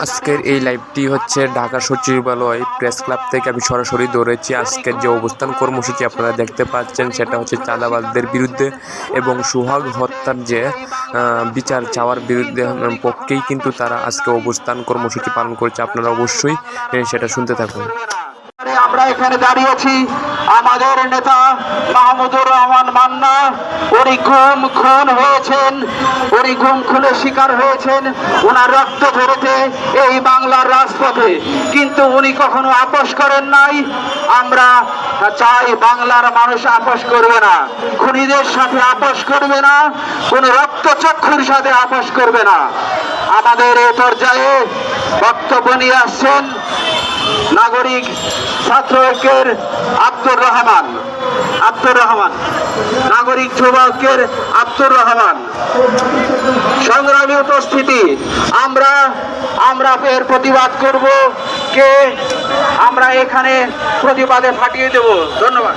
আজকের এই লাইভটি হচ্ছে ঢাকা সচিবালয় প্রেস ক্লাব থেকে আমি সরাসরি দৌড়েছি। আজকের যে অবস্থান কর্মসূচি আপনারা দেখতে পাচ্ছেন সেটা হচ্ছে চাঁদাবাজদের বিরুদ্ধে এবং সোহাগ হত্যার যে বিচার চাওয়ার বিরুদ্ধে পক্ষেই কিন্তু তারা আজকে অবস্থান কর্মসূচি পালন করছে। আপনারা অবশ্যই সেটা শুনতে থাকুন। আমরা এখানে দাঁড়িয়েছি আমাদের নেতা মাহমুদুর রহমান মান্না, উনি খুন হয়েছেন, উনি খুনের শিকার হয়েছেন ওনার রক্ত ঝরেছে এই বাংলার রাজপথে, কিন্তু উনি কখনো আপোষ করেন নাই। আমরা চাই বাংলার মানুষ আপোষ করবে না, খুনিদের সাথে আপোষ করবে না, কোন রক্তচক্ষুর সাথে আপোষ করবে না। আমাদের এই পর্যায়ে বক্তব্য নিয়ে আসছেন নাগরিক ছাত্র ঐক্যের আব্দুর রহমান, নাগরিক যুব ঐক্যের আব্দুর রহমান। সংগ্রামী উপস্থিতি, আমরা এর প্রতিবাদ করব, কে আমরা এখানে প্রতিবাদে ফাটিয়ে দেব। ধন্যবাদ।